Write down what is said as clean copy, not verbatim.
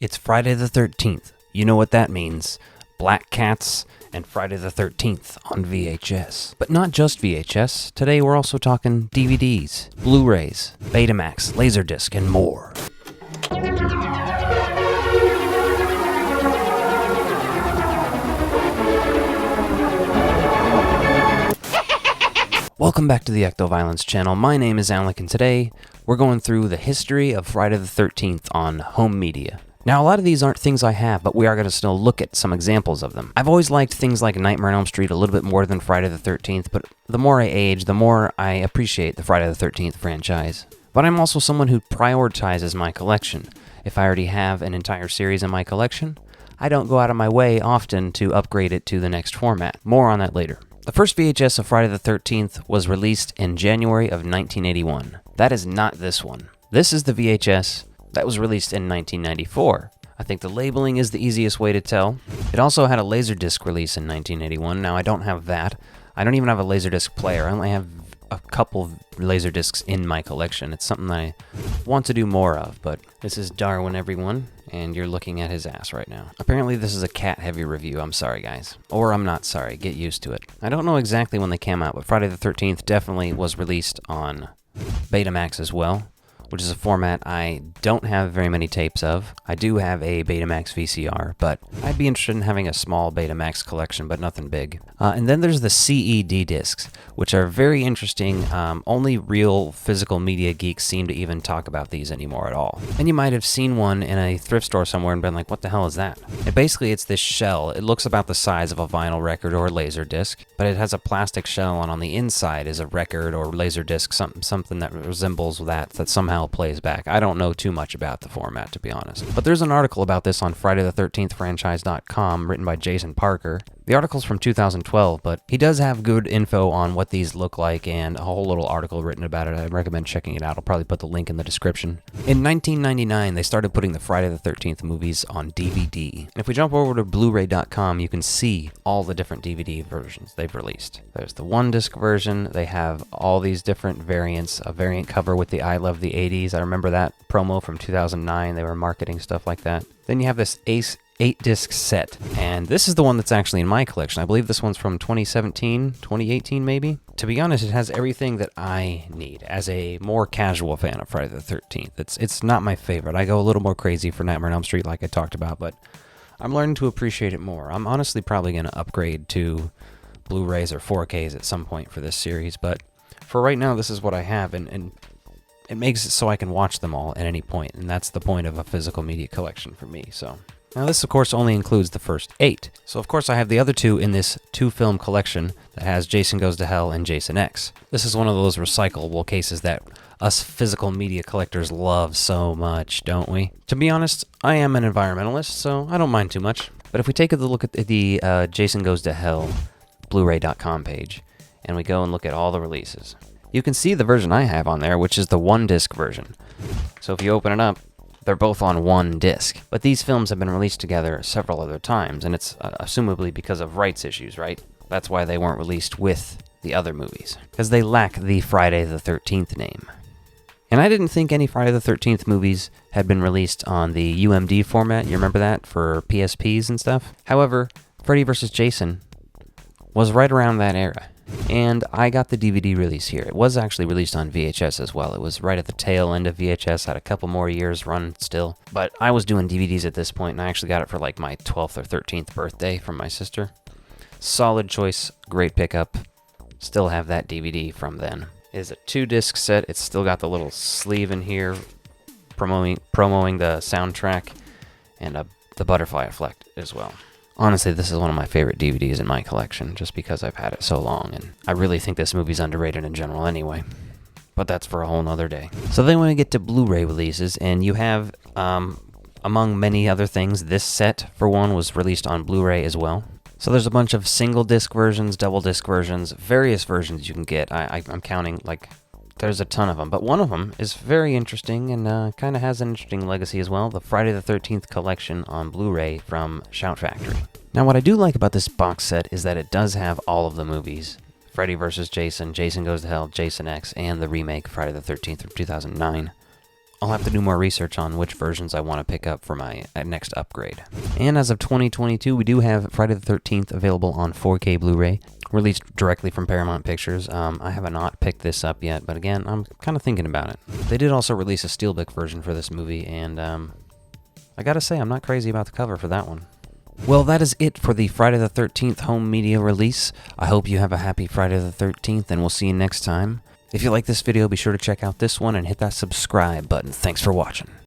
It's Friday the 13th. You know what that means. Black Cats and Friday the 13th on VHS. But not just VHS. Today we're also talking DVDs, Blu-rays, Betamax, Laserdisc, and more. Welcome back to the Ecto-Violence channel. My name is Alec, and today we're going through the history of Friday the 13th on home media. Now, a lot of these aren't things I have, but we are going to still look at some examples of them. I've always liked things like Nightmare on Elm Street a little bit more than Friday the 13th, but the more I age, the more I appreciate the Friday the 13th franchise. But I'm also someone who prioritizes my collection. If I already have an entire series in my collection, I don't go out of my way often to upgrade it to the next format. More on that later. The first VHS of Friday the 13th was released in January of 1981. That is not this one. This is the VHS that was released in 1994. I think the labeling is the easiest way to tell. It also had a Laserdisc release in 1981. Now, I don't have that. I don't even have a Laserdisc player. I only have a couple Laserdiscs in my collection. It's something that I want to do more of, but this is Darwin, everyone, and you're looking at his ass right now. Apparently, this is a cat-heavy review. I'm sorry, guys. Or I'm not sorry. Get used to it. I don't know exactly when they came out, but Friday the 13th definitely was released on Betamax as well, which is a format I don't have very many tapes of. I do have a Betamax VCR, but I'd be interested in having a small Betamax collection, but nothing big. And then there's the CED discs, which are very interesting. Only real physical media geeks seem to even talk about these anymore at all. And you might have seen one in a thrift store somewhere and been like, what the hell is that? Basically, it's this shell. It looks about the size of a vinyl record or a laser disc, but it has a plastic shell, and on the inside is a record or laser disc, something that resembles that somehow plays back. I don't know too much about the format, to be honest. But there's an article about this on FridayThe13thFranchise.com written by Jason Parker. The article's from 2012, but he does have good info on what these look like and a whole little article written about it. I recommend checking it out. I'll probably put the link in the description. In 1999, they started putting the Friday the 13th movies on DVD. And if we jump over to Blu-ray.com, you can see all the different DVD versions they've released. There's the one-disc version. They have all these different variants, a variant cover with the I Love the 80s. I remember that promo from 2009. They were marketing stuff like that. Then you have this Ace 8-disc set, and this is the one that's actually in my collection. I believe this one's from 2017, 2018 maybe. To be honest, it has everything that I need as a more casual fan of Friday the 13th. It's not my favorite. I go a little more crazy for Nightmare on Elm Street like I talked about, but I'm learning to appreciate it more. I'm honestly probably going to upgrade to Blu-rays or 4Ks at some point for this series, but for right now, this is what I have, and it makes it so I can watch them all at any point, and that's the point of a physical media collection for me, so. Now this, of course, only includes the first 8. So, of course, I have the other 2 in this 2-film collection that has Jason Goes to Hell and Jason X. This is one of those recyclable cases that us physical media collectors love so much, don't we? To be honest, I am an environmentalist, so I don't mind too much. But if we take a look at the Jason Goes to Hell Blu-ray.com page, and we go and look at all the releases, you can see the version I have on there, which is the one-disc version. So if you open it up, they're both on one disc. But these films have been released together several other times, and it's assumably because of rights issues, right? That's why they weren't released with the other movies, because they lack the Friday the 13th name. And I didn't think any Friday the 13th movies had been released on the UMD format. You remember that? For PSPs and stuff? However, Freddy vs. Jason was right around that era. And I got the DVD release here. It was actually released on VHS as well. It was right at the tail end of VHS, had a couple more years run still. But I was doing DVDs at this point, and I actually got it for like my 12th or 13th birthday from my sister. Solid choice, great pickup. Still have that DVD from then. It is a 2-disc set. It's still got the little sleeve in here promoting the soundtrack and the butterfly effect as well. Honestly, this is one of my favorite DVDs in my collection, just because I've had it so long, and I really think this movie's underrated in general anyway. But that's for a whole nother day. So then we get to Blu-ray releases, and you have, among many other things, this set, for one, was released on Blu-ray as well. So there's a bunch of single-disc versions, double-disc versions, various versions you can get. I'm counting, like, there's a ton of them, but one of them is very interesting and kind of has an interesting legacy as well, the Friday the 13th collection on Blu-ray from Shout Factory. Now, what I do like about this box set is that it does have all of the movies. Freddy vs. Jason, Jason Goes to Hell, Jason X, and the remake Friday the 13th from 2009. I'll have to do more research on which versions I want to pick up for my next upgrade. And as of 2022, we do have Friday the 13th available on 4K Blu-ray, released directly from Paramount Pictures. I have not picked this up yet, but again, I'm kind of thinking about it. They did also release a Steelbook version for this movie, and I gotta say, I'm not crazy about the cover for that one. Well, that is it for the Friday the 13th home media release. I hope you have a happy Friday the 13th, and we'll see you next time. If you like this video, be sure to check out this one and hit that subscribe button. Thanks for watching.